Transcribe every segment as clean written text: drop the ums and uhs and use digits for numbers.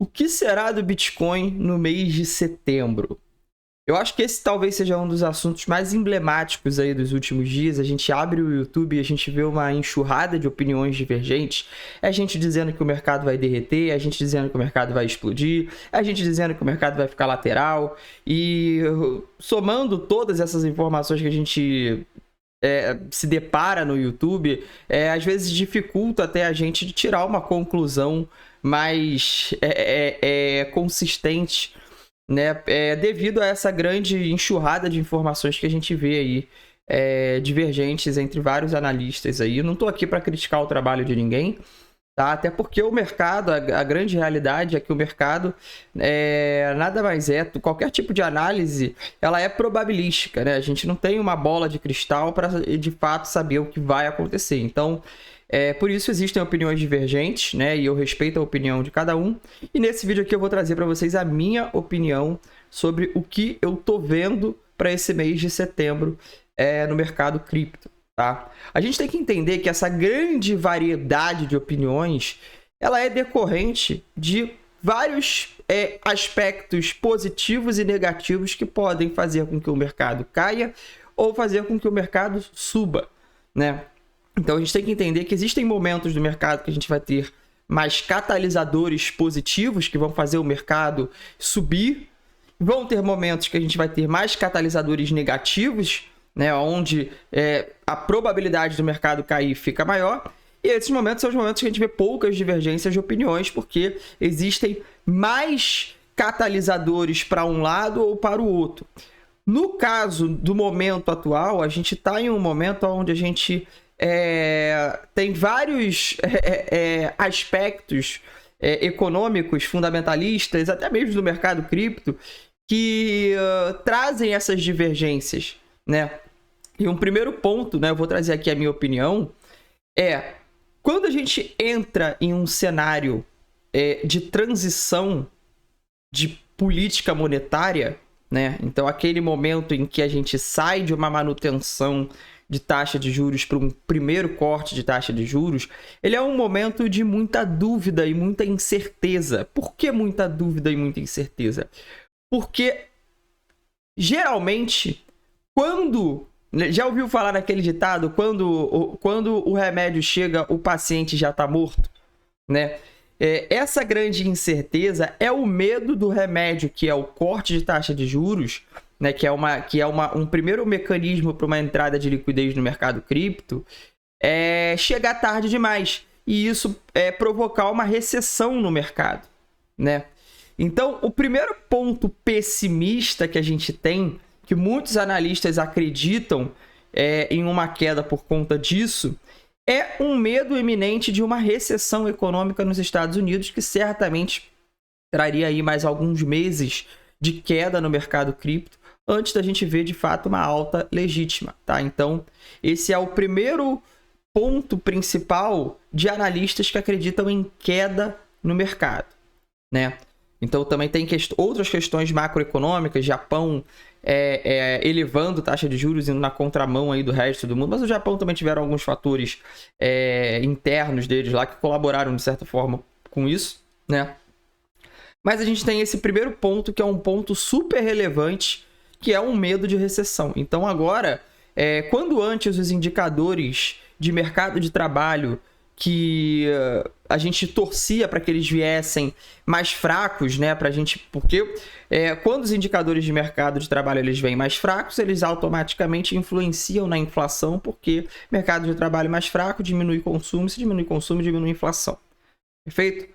O que será do Bitcoin no mês de setembro? Eu acho que esse talvez seja um dos assuntos mais emblemáticos aí dos últimos dias. A gente abre o YouTube e a gente vê uma enxurrada de opiniões divergentes. É a gente dizendo que o mercado vai derreter, é a gente dizendo que o mercado vai explodir, é a gente dizendo que o mercado vai ficar lateral. E somando todas essas informações que a gente se depara no YouTube, às vezes dificulta até a gente de tirar uma conclusão mais consistente, né? Devido a essa grande enxurrada de informações que a gente vê aí, divergentes entre vários analistas aí. Eu não estou aqui para criticar o trabalho de ninguém, tá? Até porque o mercado, a grande realidade é que o mercado nada mais qualquer tipo de análise, ela é probabilística, né? A gente não tem uma bola de cristal para de fato saber o que vai acontecer. Então, por isso existem opiniões divergentes, né? E eu respeito a opinião de cada um. E nesse vídeo aqui eu vou trazer para vocês a minha opinião sobre o que eu tô vendo para esse mês de setembro no mercado cripto. Tá? A gente tem que entender que essa grande variedade de opiniões, ela é decorrente de vários aspectos positivos e negativos que podem fazer com que o mercado caia ou fazer com que o mercado suba, né? Então a gente tem que entender que existem momentos do mercado que a gente vai ter mais catalisadores positivos que vão fazer o mercado subir, vão ter momentos que a gente vai ter mais catalisadores negativos, né, onde a probabilidade do mercado cair fica maior. E esses momentos são os momentos que a gente vê poucas divergências de opiniões, porque existem mais catalisadores para um lado ou para o outro. No caso do momento atual, a gente está em um momento onde a gente tem vários aspectos econômicos fundamentalistas, até mesmo do mercado cripto, que trazem essas divergências, né? E um primeiro ponto, né, eu vou trazer aqui a minha opinião, quando a gente entra em um cenário de transição de política monetária, né? Então aquele momento em que a gente sai de uma manutenção de taxa de juros para um primeiro corte de taxa de juros, ele é um momento de muita dúvida e muita incerteza. Por que muita dúvida e muita incerteza? Porque geralmente, já ouviu falar naquele ditado, quando o remédio chega, o paciente já está morto, né? Essa grande incerteza é o medo do remédio, que é o corte de taxa de juros, né? Que é um primeiro mecanismo para uma entrada de liquidez no mercado cripto, chegar tarde demais. E isso provocar uma recessão no mercado, né? Então, o primeiro ponto pessimista que a gente tem, que muitos analistas acreditam em uma queda por conta disso, é um medo iminente de uma recessão econômica nos Estados Unidos, que certamente traria aí mais alguns meses de queda no mercado cripto, antes da gente ver de fato uma alta legítima, tá? Então, esse é o primeiro ponto principal de analistas que acreditam em queda no mercado, né? Então também tem outras questões macroeconômicas, Japão elevando taxa de juros, indo na contramão aí do resto do mundo, mas o Japão também tiveram alguns fatores internos deles lá que colaboraram de certa forma com isso, né? Mas a gente tem esse primeiro ponto, que é um ponto super relevante, que é um medo de recessão. Então agora, quando antes os indicadores de mercado de trabalho que a gente torcia para que eles viessem mais fracos, né, porque quando os indicadores de mercado de trabalho eles vêm mais fracos, eles automaticamente influenciam na inflação, porque mercado de trabalho mais fraco diminui consumo, se diminui consumo, diminui inflação. Perfeito?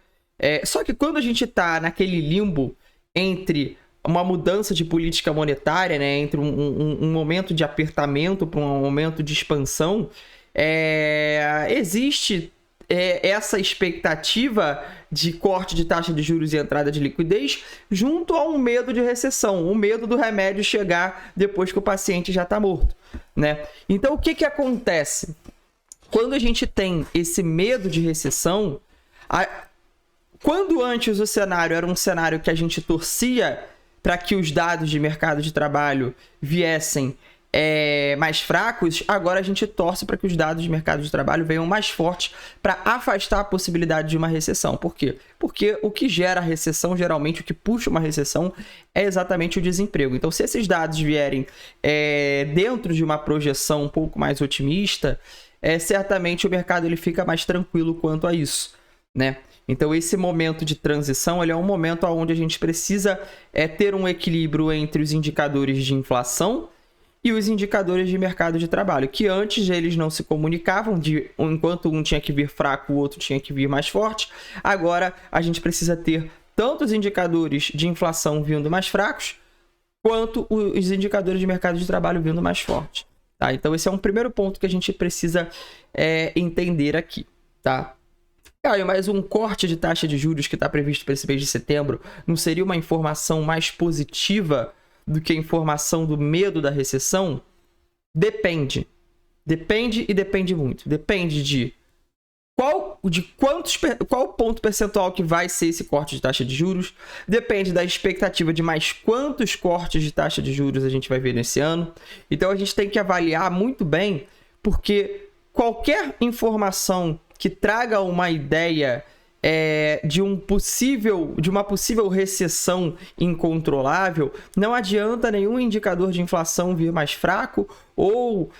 Só que quando a gente está naquele limbo entre uma mudança de política monetária, né, entre um momento de apertamento para um momento de expansão, existe essa expectativa de corte de taxa de juros e entrada de liquidez junto a um medo de recessão, o medo do remédio chegar depois que o paciente já está morto, né? Então, o que acontece? Quando a gente tem esse medo de recessão, quando antes o cenário era um cenário que a gente torcia para que os dados de mercado de trabalho viessem mais fracos, agora a gente torce para que os dados de mercado de trabalho venham mais fortes para afastar a possibilidade de uma recessão. Por quê? Porque o que gera a recessão, geralmente o que puxa uma recessão, é exatamente o desemprego. Então, se esses dados vierem dentro de uma projeção um pouco mais otimista, certamente o mercado ele fica mais tranquilo quanto a isso, né? Então, esse momento de transição ele é um momento onde a gente precisa ter um equilíbrio entre os indicadores de inflação e os indicadores de mercado de trabalho, que antes eles não se comunicavam, enquanto um tinha que vir fraco, o outro tinha que vir mais forte. Agora, a gente precisa ter tanto os indicadores de inflação vindo mais fracos, quanto os indicadores de mercado de trabalho vindo mais fortes. Tá? Então, esse é um primeiro ponto que a gente precisa entender aqui. Tá? Caio, mas um corte de taxa de juros que está previsto para esse mês de setembro não seria uma informação mais positiva do que a informação do medo da recessão? Depende. Depende e depende muito. Depende de qual ponto percentual que vai ser esse corte de taxa de juros. Depende da expectativa de mais quantos cortes de taxa de juros a gente vai ver nesse ano. Então, a gente tem que avaliar muito bem, porque qualquer informação que traga uma ideia de uma possível recessão incontrolável, não adianta nenhum indicador de inflação vir mais fraco ou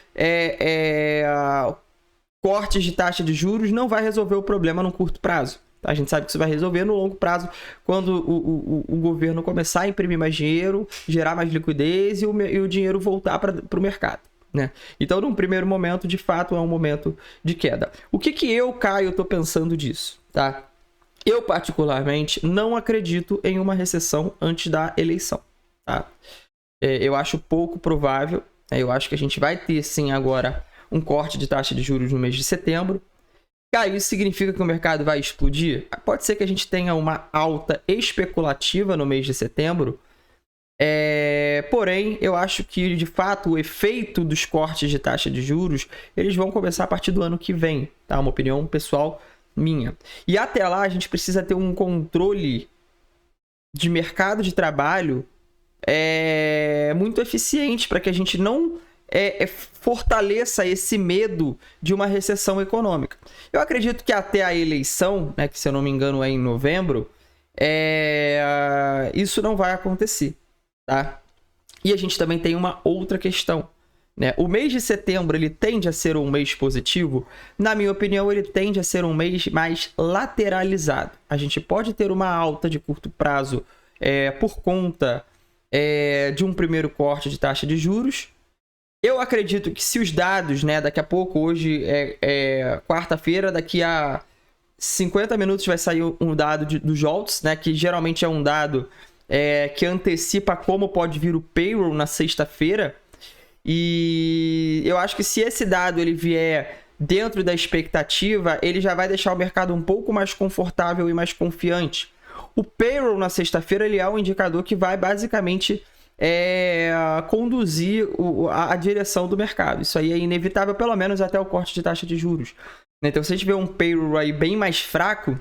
cortes de taxa de juros não vai resolver o problema no curto prazo. A gente sabe que isso vai resolver no longo prazo, quando o governo começar a imprimir mais dinheiro, gerar mais liquidez e o dinheiro voltar para o mercado. Né? Então, num primeiro momento, de fato, é um momento de queda. O que eu, Caio, estou pensando disso? Tá? Eu, particularmente, não acredito em uma recessão antes da eleição. Tá? Eu acho pouco provável. Eu acho que a gente vai ter, sim, agora um corte de taxa de juros no mês de setembro. Caio, isso significa que o mercado vai explodir? Pode ser que a gente tenha uma alta especulativa no mês de setembro. Porém, eu acho que, de fato, o efeito dos cortes de taxa de juros, eles vão começar a partir do ano que vem, tá? Uma opinião pessoal minha. E até lá, a gente precisa ter um controle de mercado de trabalho muito eficiente para que a gente não fortaleça esse medo de uma recessão econômica. Eu acredito que até a eleição, né, que se eu não me engano é em novembro, isso não vai acontecer. Tá? E a gente também tem uma outra questão, né? O mês de setembro ele tende a ser um mês positivo. Na minha opinião, ele tende a ser um mês mais lateralizado. A gente pode ter uma alta de curto prazo por conta de um primeiro corte de taxa de juros. Eu acredito que se os dados, né, daqui a pouco, hoje é quarta-feira, daqui a 50 minutos vai sair um dado do JOLTS, né, que geralmente é um dado que antecipa como pode vir o payroll na sexta-feira. E eu acho que se esse dado ele vier dentro da expectativa, ele já vai deixar o mercado um pouco mais confortável e mais confiante. O payroll na sexta-feira ele é um indicador que vai basicamente conduzir a direção do mercado. Isso aí é inevitável, pelo menos até o corte de taxa de juros. Então, se a gente vê um payroll aí bem mais fraco,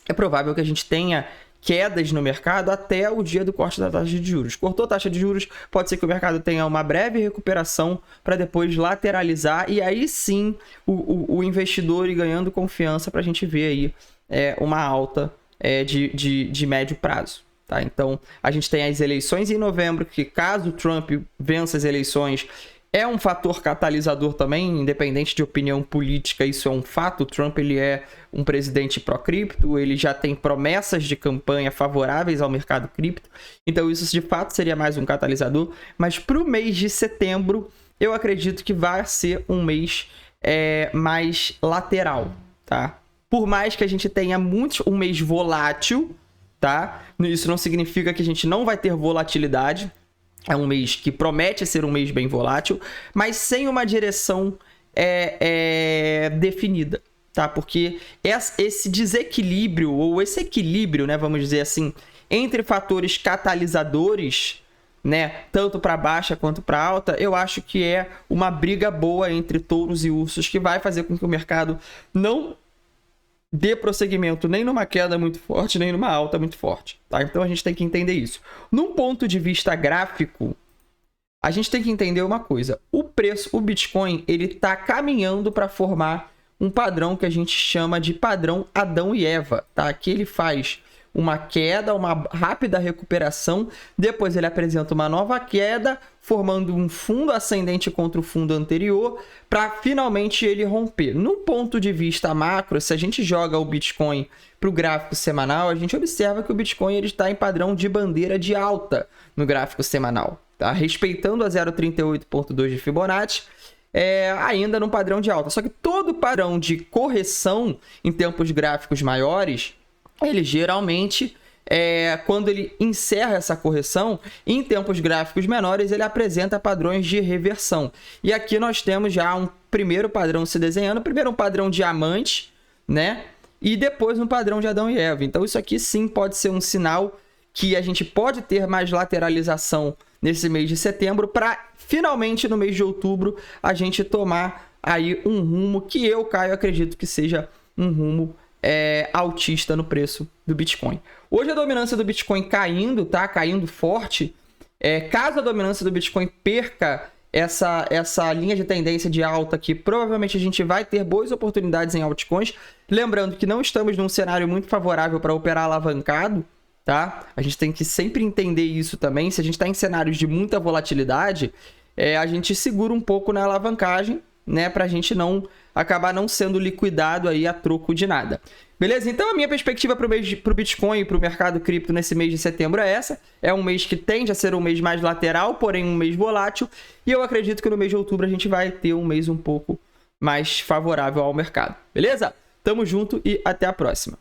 é provável que a gente tenha quedas no mercado até o dia do corte da taxa de juros. Cortou a taxa de juros, pode ser que o mercado tenha uma breve recuperação para depois lateralizar e aí sim o investidor ir ganhando confiança para a gente ver aí uma alta de médio prazo. Tá? Então, a gente tem as eleições em novembro, que caso o Trump vença as eleições, é um fator catalisador também, independente de opinião política, isso é um fato. O Trump ele é um presidente pró-cripto, ele já tem promessas de campanha favoráveis ao mercado cripto, então isso de fato seria mais um catalisador. Mas para o mês de setembro, eu acredito que vai ser um mês mais lateral, tá? Por mais que a gente tenha um mês volátil, tá? Isso não significa que a gente não vai ter volatilidade. É um mês que promete ser um mês bem volátil, mas sem uma direção definida, tá? Porque esse desequilíbrio, ou esse equilíbrio, né, vamos dizer assim, entre fatores catalisadores, né, tanto para baixa quanto para alta, eu acho que é uma briga boa entre touros e ursos que vai fazer com que o mercado não dê prosseguimento nem numa queda muito forte, nem numa alta muito forte, tá? Então a gente tem que entender isso. Num ponto de vista gráfico, a gente tem que entender uma coisa. O Bitcoin, ele está caminhando para formar um padrão que a gente chama de padrão Adão e Eva, tá? Aqui ele faz uma queda, uma rápida recuperação, depois ele apresenta uma nova queda, formando um fundo ascendente contra o fundo anterior, para finalmente ele romper. No ponto de vista macro, se a gente joga o Bitcoin para o gráfico semanal, a gente observa que o Bitcoin está em padrão de bandeira de alta no gráfico semanal, tá? Respeitando a 0,38.2 de Fibonacci, ainda no padrão de alta. Só que todo padrão de correção em tempos gráficos maiores, ele geralmente, quando ele encerra essa correção, em tempos gráficos menores, ele apresenta padrões de reversão. E aqui nós temos já um primeiro padrão se desenhando, primeiro um padrão diamante, né? E depois um padrão de Adão e Eva. Então isso aqui sim pode ser um sinal que a gente pode ter mais lateralização nesse mês de setembro, para finalmente no mês de outubro a gente tomar aí um rumo que eu, Caio, acredito que seja um rumo altista no preço do Bitcoin. Hoje a dominância do Bitcoin caindo, tá? Caindo forte. Caso a dominância do Bitcoin perca essa linha de tendência de alta aqui, provavelmente a gente vai ter boas oportunidades em altcoins. Lembrando que não estamos num cenário muito favorável para operar alavancado, tá? A gente tem que sempre entender isso também. Se a gente está em cenários de muita volatilidade, a gente segura um pouco na alavancagem, né? Para a gente não acabar não sendo liquidado aí a troco de nada. Beleza? Então a minha perspectiva para o Bitcoin e para o mercado cripto nesse mês de setembro é essa. É um mês que tende a ser um mês mais lateral, porém um mês volátil. E eu acredito que no mês de outubro a gente vai ter um mês um pouco mais favorável ao mercado. Beleza? Tamo junto e até a próxima.